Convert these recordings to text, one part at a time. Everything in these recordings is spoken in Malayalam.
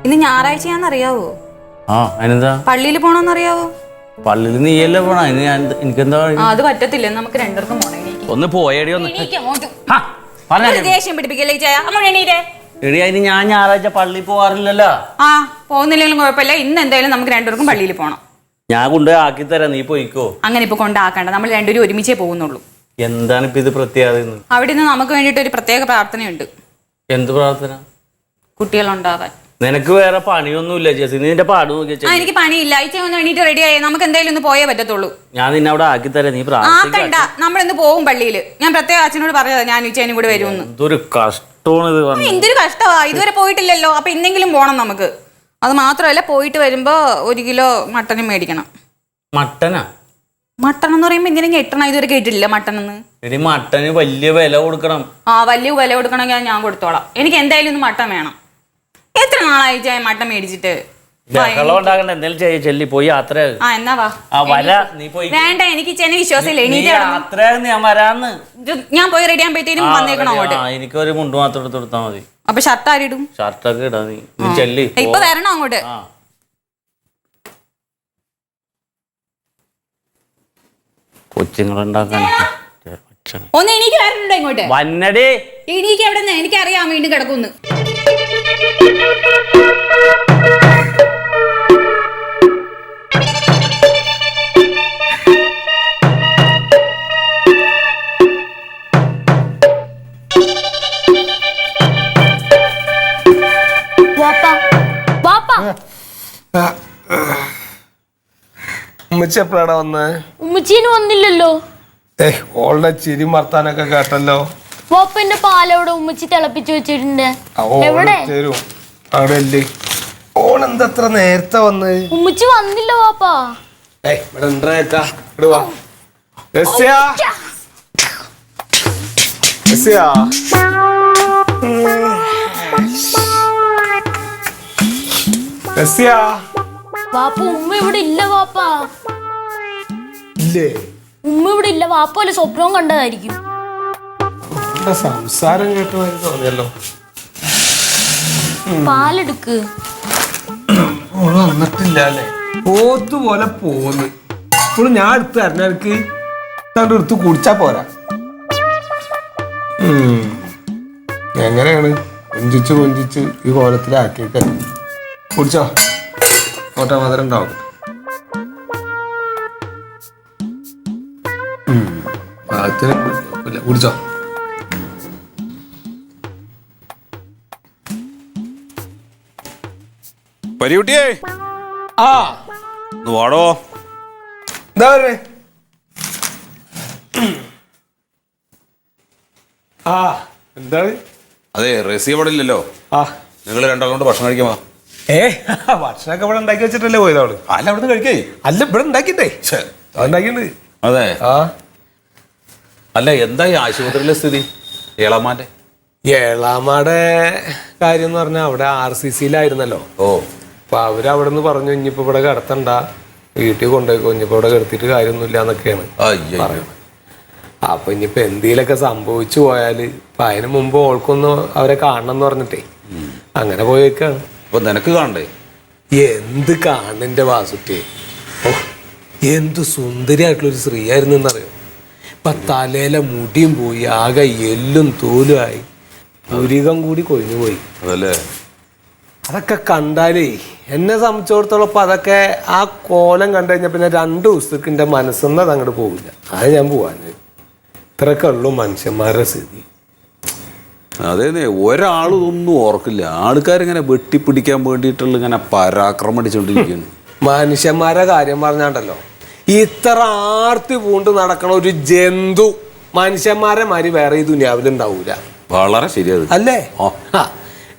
ഇന്ന് ഞായറാഴ്ചയാന്നറിയാവോ? അതിനെന്താ? പള്ളിയിൽ പോണോന്നറിയാവോ? പള്ളിയിൽ നീയല്ലേ പോണ? എനിക്കെന്താ? അത് പറ്റത്തില്ല, നമുക്ക് രണ്ടുപേർക്കും പോണേ. ഒന്ന് പോയടി ഒന്ന്. ദേഷ്യം പിടിപ്പിക്കല്ലേ? എടി അതിന് ഞാൻ ഞായറാഴ്ച പള്ളിയിൽ പോവാറില്ലല്ലോ. പോകുന്നില്ലെങ്കിലും കുഴപ്പമില്ല. ഇന്ന് എന്തായാലും നമുക്ക് രണ്ടുപേർക്കും പള്ളിയിൽ പോണം. ഞാൻ കൊണ്ടുപോയി ആക്കി തരാം, നീ പോയിക്കോ. അങ്ങനെ ഇപ്പൊ കൊണ്ടാക്കണ്ട, നമ്മൾ രണ്ടുപേരും ഒരുമിച്ചേ പോകുന്നുള്ളൂ. എന്താണ് ഇപ്പൊ ഇത് പ്രത്യേകത? അവിടെ നിന്ന് നമുക്ക് വേണ്ടിട്ട് ഒരു പ്രത്യേക പ്രാർത്ഥനയുണ്ട്. എന്ത് പ്രാർത്ഥന? കുട്ടികളുണ്ടാകാൻ. നിനക്ക് വേറെ പണിയൊന്നുമില്ല ചേച്ചി, നിന്റെ പാട് നോക്കിയാ. എനിക്ക് പണിയില്ല, ഇച്ച ഒന്ന് വേണ്ടിട്ട് റെഡി ആയി. നമുക്ക് എന്തായാലും ഒന്ന് പോയേ പറ്റത്തുള്ളൂ. ഞാൻ നിന്നെ അവിടെ ആക്കി തരാം, നീ ആക്കണ്ട. നമ്മളിന്ന് പോകും പള്ളിയിൽ. ഞാൻ പ്രത്യേക അച്ഛനോട് പറഞ്ഞതാ ഞാൻ ഇച്ചേനും കൂടെ വരുമെന്ന്. എന്തൊരു കഷ്ടമാണ് ഇത്. എന്തൊരു കഷ്ടമാ, ഇതുവരെ പോയിട്ടില്ലല്ലോ. അപ്പൊ ഇന്നെങ്കിലും പോണം നമുക്ക്. അത് മാത്രമല്ല, പോയിട്ട് വരുമ്പോ 1 കിലോ മട്ടനും മേടിക്കണം. മട്ടനാ? മട്ടൺ എന്ന് പറയുമ്പോ എന്തിനാ എട്ടണം? ഇതുവരെ കേട്ടിട്ടില്ല മട്ടൺ എന്ന്. എടി മട്ടന് വലിയ വില കൊടുക്കണം. വലിയ വില കൊടുക്കണമെങ്കിൽ ഞാൻ കൊടുത്തോളാം. എനിക്ക് എന്തായാലും ഒന്ന് മട്ടൻ വേണം. എത്ര നാളായി മട്ടൻ മേടിച്ചിട്ട്? പോയി യാത്ര. എന്നാ വാ. വേണ്ട, എനിക്ക് ചെന്നെ വിശ്വാസമില്ല. ഞാൻ പോയി റെഡി ആകുമ്പോഴത്തേനും വന്നേക്കണം അങ്ങോട്ട്. എനിക്കൊരു മുണ്ട് മാത്രം എടുത്ത് കൊടുത്താൽ മതി. അപ്പൊ ഷർട്ട് ആരിടും? ഷർട്ടൊക്കെ ഇടാ. നീ ചെല്ലി ഇപ്പൊ വരണം അങ്ങോട്ട്. കൊച്ചുങ്ങളുണ്ടാക്കാൻ ഒന്ന് എനിക്ക് വരണുണ്ടോ ഇങ്ങോട്ട്? വന്നടേ. എനിക്ക് എവിടെ നിന്ന്? എനിക്കറിയാം വീണ്ടും കിടക്കുന്നു. ഉമ്മച്ചി എപ്പോഴാണ് വന്നത്? ഉമ്മച്ചീന് വന്നില്ലല്ലോ. ഓളുടെ ചിരി മർത്താനൊക്കെ കേട്ടല്ലോ. വാപ്പന്റെ പാലോടെ ഉമ്മച്ചി തിളപ്പിച്ചു വെച്ചിട്ടുണ്ട്. അവിടെ ഓളെന്തത്ര നേരത്തെ വന്ന്? ഉമ്മച്ചി വന്നില്ല വാപ്പാ. വാപ്പ ഉമ്മ ഇവിടെ ഇല്ല വാപ്പാ. ഉമ്മ ഇവിടെ ഇല്ല. വാപ്പ വല്ല സ്വപ്നവും കണ്ടതായിരിക്കും. സംസാരം കേട്ടോ തോന്നിയല്ലോ. പാലെടുക്ക്. വന്നിട്ടില്ല അല്ലേ? പോത്തുപോലെ പോന്ന്. ഇപ്പോൾ ഞാൻ എടുത്ത് തരണ എനിക്ക് എടുത്ത് കുടിച്ചാ പോരാ. എങ്ങനെയാണ് കൊഞ്ചിച്ച് കൊഞ്ചിച്ച് ഈ കോലത്തിലാക്കിയിട്ട് കുടിച്ചോ. ഓട്ട മധുരം ഉണ്ടാവും. കുടിച്ചോ. പരികുട്ടിയേ, വാടോ. എന്താ പറയേ? എന്താണ്? അതെ, റസി അവിടെ ഇല്ലല്ലോ. നിങ്ങൾ രണ്ടാളോണ്ട് ഭക്ഷണം കഴിക്കാമോ? ഭക്ഷണമൊക്കെ ഇവിടെ ഉണ്ടാക്കി വെച്ചിട്ടല്ലേ പോയത് അവള്? അല്ല, അവിടുന്ന് കഴിക്കേ. അല്ല, ഇവിടെ ഉണ്ടാക്കിണ്ടേ. ഉണ്ടാക്കിണ്ട്. അതെ. അല്ല, എന്താ ഈ ആശുപത്രിയിലെ സ്ഥിതി? ഏളാമാന്റെ കാര്യം എന്ന് പറഞ്ഞാൽ അവിടെ RCCയിലായിരുന്നല്ലോ. അപ്പൊ അവരവിടെ നിന്ന് പറഞ്ഞു ഇനിയിപ്പോ ഇവിടെ കിടത്തണ്ട, വീട്ടിൽ കൊണ്ടുപോയിക്കോ, ഇനിയിപ്പോ ഇവിടെ കിടത്തിയിട്ട് കാര്യമൊന്നുമില്ല എന്നൊക്കെയാണ് പറയുന്നത്. അപ്പൊ ഇനിയിപ്പോ എന്തെങ്കിലുമൊക്കെ സംഭവിച്ചു പോയാല് അതിന് മുമ്പ് ഓൾക്കൊന്ന് അവരെ കാണണം എന്ന് പറഞ്ഞിട്ടേ അങ്ങനെ പോയേക്കാണ്. അപ്പൊ നിനക്ക് കാണണ്ടേ? എന്ത് കാണന്റെ വാസുട്ടേ. എന്ത് സുന്ദരിയായിട്ടുള്ളൊരു സ്ത്രീയായിരുന്നു എന്നറിയോ. ഇപ്പൊ തലയിലെ മുടിയും പോയി, ആകെ എല്ലും തോലുമായി, പുരികം കൂടി കൊഴിഞ്ഞു പോയി. അതല്ലേ? അതൊക്കെ കണ്ടാലേ എന്നെ സംബന്ധിച്ചിടത്തോളം ഇപ്പൊ അതൊക്കെ ആ കോലം കണ്ടു കഴിഞ്ഞാൽ പിന്നെ 2 ദിവസത്തേക്ക് എൻ്റെ മനസ്സൊന്നും അത് അങ്ങോട്ട് പോകില്ല. അത് ഞാൻ പോവാന്. ഇത്രയൊക്കെ ഉള്ളു മനുഷ്യന്മാരുടെ സ്ഥിതി. അതേന്നെ, ഒരാളും ഒന്നും ഓർക്കില്ല. ആൾക്കാരിങ്ങനെ വെട്ടിപ്പിടിക്കാൻ വേണ്ടിയിട്ടുള്ള ഇങ്ങനെ പരാക്രമിച്ചുകൊണ്ടിരിക്കുന്നു. മനുഷ്യന്മാരെ കാര്യം പറഞ്ഞാണ്ടല്ലോ, ഇത്ര ആർത്തി പൂണ്ട് നടക്കണ ഒരു ജന്തു മനുഷ്യന്മാരെ മാതിരി വേറെ ഈ ദുനിയാവിലുണ്ടാവൂല. വളരെ ശരിയത് അല്ലേ?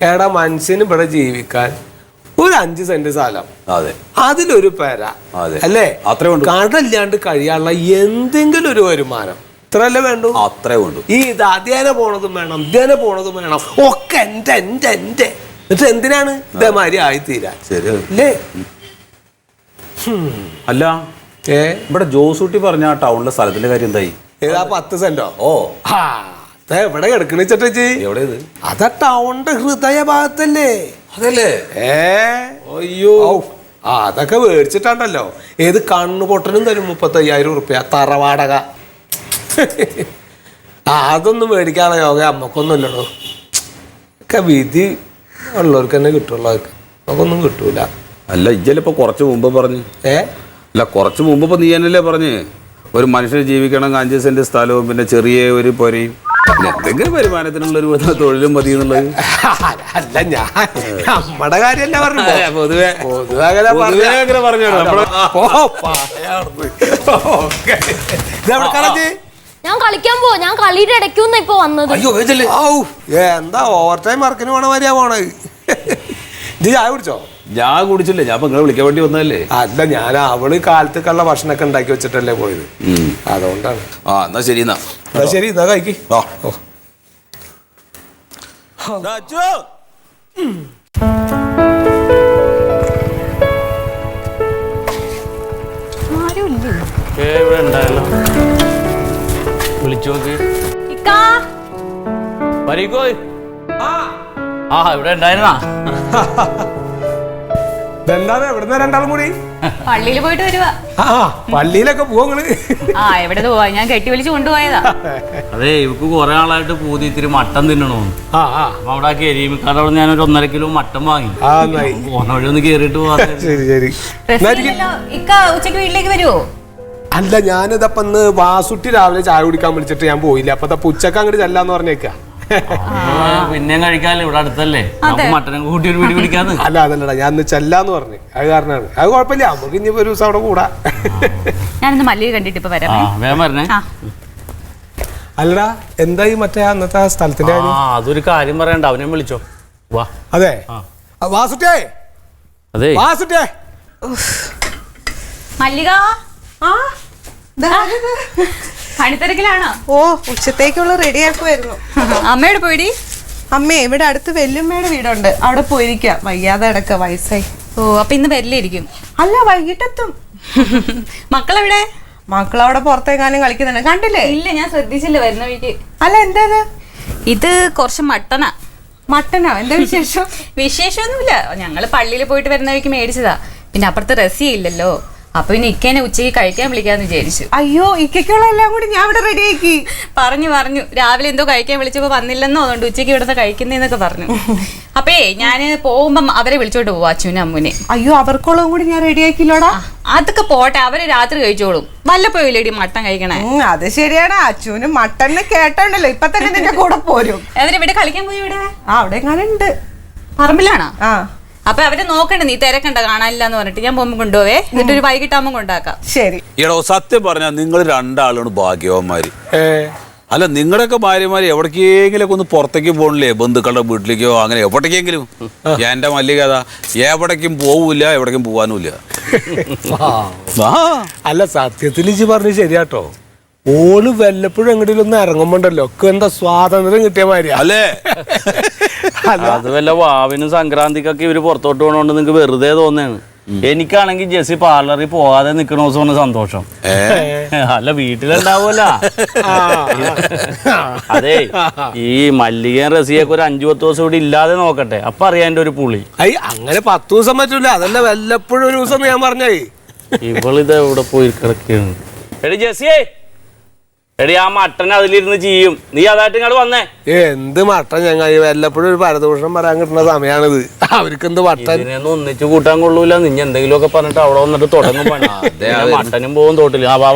എടാ, മനുഷ്യന് ഇവിടെ ജീവിക്കാൻ ഒരു 5 സെന്റ് സ്ഥലം, അതെ, അതിലൊരു പെര, അല്ലേ, കടല്ലാണ്ട് കഴിയാനുള്ള എന്തെങ്കിലും ഒരു വരുമാനം, ഇത്രല്ലേ വേണ്ടു? അത്രേ വേണ്ടു. ഈ അധ്യയനം പോണതും വേണം, ഇധ്യന പോണതും വേണം, ഒക്കെ എന്റെ എന്റെ എന്റെ എന്നിട്ട് എന്തിനാണ് ഇതേമാതിരി ആയിത്തീരാ? അല്ലേ? അല്ല, ഇവിടെ ജോസൂട്ടി പറഞ്ഞ ടൗണിലെ സ്ഥലത്തിന്റെ കാര്യം എന്തായി? ഏതാ 10 സെന്റോ? എവിടെ കിടക്കണ ചേട്ടച്ചി? എവിടെ ഇത്? അതാ ടൗണിന്റെ ഹൃദയ ഭാഗത്തല്ലേ? അതല്ലേ? അയ്യോ അതൊക്കെ മേടിച്ചിട്ടുണ്ടല്ലോ. ഏത് കണ്ണു പൊട്ടനും തരും 35,000 റുപ്യ തറവാടക. അതൊന്നും മേടിക്കാനുള്ള യോഗ അമ്മക്കൊന്നും ഇല്ലടോ. ഒക്കെ വിധി ഉള്ളവർക്ക് തന്നെ കിട്ടുള്ളൂ. നമുക്കൊന്നും കിട്ടൂല. അല്ല ഇജ്ജലിപ്പോ കുറച്ച് മുമ്പ് പറഞ്ഞു. അല്ല കുറച്ച് മുമ്പ് ഇപ്പൊ നീ എന്നല്ലേ പറഞ്ഞ് ഒരു മനുഷ്യന് ജീവിക്കണം 5 സെന്റ് സ്ഥലവും പിന്നെ ചെറിയ ഒരു പൊരയും എന്തെങ്കിലും വരുമാനത്തിനുള്ളൊരു തൊഴിലും മതി എന്നുള്ളത്. അല്ല ഞാൻ നമ്മുടെ കാര്യമല്ല പറഞ്ഞു. പൊതുവെ അങ്ങനെ പറഞ്ഞു. ഞാൻ കളിക്കാൻ പോവാ. ഞാൻ കളിയുടെ ഇടയ്ക്കൊന്ന ഇപ്പൊ വന്നത്. എന്താ ഓവർ ടൈം വർക്കിന് പോണ മാതിരിയാ പോണത്. നീ ചായ കുടിച്ചോ? ഞാൻ കുടിച്ചില്ലേ, ഞാൻ നിങ്ങളെ വിളിക്കാൻ വേണ്ടി വന്നതല്ലേ. അല്ല ഞാൻ അവള് കാലത്തേക്കുള്ള ഭക്ഷണമൊക്കെ ഉണ്ടാക്കി വെച്ചിട്ടല്ലേ പോയത്, അതുകൊണ്ടാണ്. എന്നാ ശരി. എന്നാ ശരി, എന്നാ കഴിക്ക്. വിളിച്ചു നോക്ക്. ഇവിടെ ഉണ്ടായിരുന്നാ? ഇതെന്താണ് എവിടുന്ന രണ്ടാളും കൂടി? പള്ളിയിൽ പോയിട്ട് വരുവാ. പള്ളിയിലൊക്കെ പോവങ്ങള്? എവിടെ പോവാ, ഞാൻ കെട്ടി വലിച്ചു കൊണ്ടുപോയതാ. അതെ, ഇവക്ക് കുറെ ആളായിട്ട് പൂതി ഇത്തിരി മട്ടൻ തിന്നണോന്ന്. അപ്പൊ അവിടെ കരീമിക്കാടോട് ഞാനൊരു 1.5 കിലോ മട്ടൻ വാങ്ങി. പോണ വഴി ഒന്ന് കേറിയിട്ട് പോവാ. ശരി ശരി. ഇക്ക ഉച്ചക്ക് വീട്ടിലേക്ക് വരുവോ? അല്ല ഞാനിതപ്പൊ ഇന്ന് വാസുട്ടി രാവിലെ ചായ കുടിക്കാൻ വിളിച്ചിട്ട് ഞാൻ പോയില്ല. അപ്പൊ ഉച്ചക്ക് അങ്ങോട്ട് ചെല്ലാന്ന് പറഞ്ഞേക്കാ. പിന്നെയും കഴിക്കാല്ലോ, ഇവിടെ അടുത്തല്ലേ, മട്ടനും കൂട്ടി ഒരു പിടി പിടിക്കാന്ന്. അല്ല അതല്ലടാ, ഞാൻ ഇന്ന് ചെല്ലാന്ന് പറഞ്ഞു. അത് കാരണമാണ്. അത് കുഴപ്പമില്ല, നമുക്ക് ഇനി ഒരു ദിവസം അവിടെ കൂടാ. ഞാനിന്ന് മല്ലിക കണ്ടിട്ട് ഇപ്പൊ വരാം. വേഗം വരണേ. അല്ലടാ എന്തായി മറ്റേ അന്നത്തെ സ്ഥലത്തിന്റെ കാര്യം? അതൊരു കാര്യം പറയണ്ട, അവനെ വിളിച്ചോ. വാ. അതെ വാസുട്ടേ, അതെ വാസുട്ടേ. മല്ലിക പണിത്തിരക്കിലാണോ? ഉച്ചത്തേക്കുള്ള റെഡി ആക്കുമായിരുന്നു. അമ്മയോട് പോയിടി. അമ്മേ ഇവിടെ അടുത്ത് വെല്ലുമ്മയുടെ വീടുണ്ട്, അവിടെ പോയിരിക്കാം. വയ്യാതെ അടക്ക, വയസ്സായി. അപ്പൊ ഇന്ന് വരില്ലായിരിക്കും. അല്ല വൈകിട്ടെത്തും. മക്കളെവിടെ? മക്കളവിടെ പുറത്തേക്കാനും കളിക്കുന്നുണ്ട്, കണ്ടില്ലേ? ഇല്ല, ഞാൻ ശ്രദ്ധിച്ചില്ല വരുന്ന വീട്ടിൽ. അല്ല എന്താ ഇത് കുറച്ച് മട്ടനാ. മട്ടനോ? എന്താ വിശേഷം? വിശേഷമൊന്നുമില്ല, ഞങ്ങള് പള്ളിയിൽ പോയിട്ട് വരുന്ന വഴിക്ക് മേടിച്ചതാ. പിന്നെ അപ്പുറത്ത് റസിയ ഇല്ലല്ലോ, അപ്പൊ പിന്നെ ഇക്കേനെ ഉച്ചയ്ക്ക് കഴിക്കാൻ വിളിക്കാന്ന് വിചാരിച്ചു. അയ്യോ, ഇക്കയ്ക്കുള്ള എല്ലാം കൂടി ഞാൻ ഇവിടെ റെഡി ആക്കി. പറഞ്ഞു രാവിലെ എന്തോ കഴിക്കാൻ വിളിച്ചപ്പോ വന്നില്ലെന്നോ, അതുകൊണ്ട് ഉച്ചയ്ക്ക് ഇവിടുന്ന് കഴിക്കുന്നേന്നൊക്കെ പറഞ്ഞു. അപ്പേ ഞാന് പോകുമ്പം അവരെ വിളിച്ചോട്ട് പോവാ, അച്ഛനും അമ്മൂനെ. അയ്യോ, അവർക്കുള്ളതും കൂടി ഞാൻ റെഡി ആക്കില്ലോടാ. അതൊക്കെ പോട്ടെ, അവര് രാത്രി കഴിച്ചോളും. വല്ലപ്പോയില്ലേടി മട്ടൻ കഴിക്കണേ? അത് ശരിയാണ്. അച്ഛനും മട്ടനെ കേട്ടോണ്ടല്ലോ ഇപ്പൊ തന്നെ നിന്റെ കൂടെ പോരും. അവര് ഇവിടെ കളിക്കാൻ പോയി. ഇവിടെ അവിടെ എങ്ങാനുണ്ട്, പറമ്പിലാണോ? അപ്പൊ അവരെ നോക്കണ്ട, നീ തിരക്കണ്ട, കാണാനില്ലാന്ന് പറഞ്ഞിട്ട് ഞാൻ പോകുമ്പോ കൊണ്ടുപോവേ, എന്നിട്ട് ഒരു വൈകിട്ടാകുമ്പോ കൊണ്ടാക്കാം. ശരി. ഈടോ സത്യം പറഞ്ഞാ നിങ്ങൾ രണ്ടാളാണ് ഭാഗ്യവന്മാര്. അല്ല നിങ്ങളുടെയൊക്കെ ഭാര്യമാര് എവിടേക്കെങ്കിലൊക്കെ ഒന്ന് പുറത്തേക്ക് പോകണില്ലേ, ബന്ധുക്കളുടെ വീട്ടിലേക്കോ അങ്ങനെ എവിടേക്കെങ്കിലും. എന്റെ മല്ലിക അതാ എവിടേക്കും പോവില്ല, എവിടേക്കും പോവാനുമില്ല. അല്ല സത്യത്തിൽ ഇജ്ജ് പറഞ്ഞു ശരിയാട്ടോ. ഓള് വല്ലപ്പോഴും എങ്ങോട്ടും ഒന്ന് ഇറങ്ങുമ്പോണ്ടല്ലോ ഒക്കെ എന്താ സ്വാതന്ത്ര്യം കിട്ടിയ മാതിരിയാ അല്ലേ? അത് വല്ല വാവിനും സംക്രാന്തിക്കൊക്കെ ഇവര് പുറത്തോട്ട് പോകണോണ്ട് നിങ്ങക്ക് വെറുതെ തോന്നാണ്. എനിക്കാണെങ്കിൽ ജെസ്സി പാർലറിൽ പോകാതെ നിക്കണ ദിവസമാണ് സന്തോഷം. അല്ല വീട്ടിലുണ്ടാവൂല. അതെ, ഈ മല്ലികയും റസിയൊക്കെ ഒരു 5-10 ദിവസം ഇവിടെ ഇല്ലാതെ നോക്കട്ടെ, അപ്പൊ അറിയാൻ എന്റെ ഒരു പുളി. അങ്ങനെ 10 ദിവസം പറ്റൂല, അതല്ല വല്ലപ്പോഴും ഒരു ദിവസം ഞാൻ പറഞ്ഞേ. ഇവളിത് എവിടെ പോയി കിടക്കുകയാണ്. എടി ജെസ്സിയേ, എടി ആ മട്ടൻ അതിലിരുന്ന് ചെയ്യും, നീ അതായിട്ട് ഇങ്ങോട്ട് വന്നേ. എന്ത് മട്ടൻ ചങ്ങായി, വല്ലപ്പോഴും ഒരു പരദൂഷണം പറയാൻ കിട്ടുന്ന സമയമാണിത്. അവർക്ക് എന്ത് മട്ടൻ ഇതിനൊന്നും ഒന്നിച്ച് കൂട്ടാൻ കൊള്ളൂല. നീ എന്തെങ്കിലും ഒക്കെ പറഞ്ഞിട്ട് അവിടെ വന്നിട്ട് തുടങ്ങും പണി. മട്ടനും പോകും തോട്ടില്. ആ വാ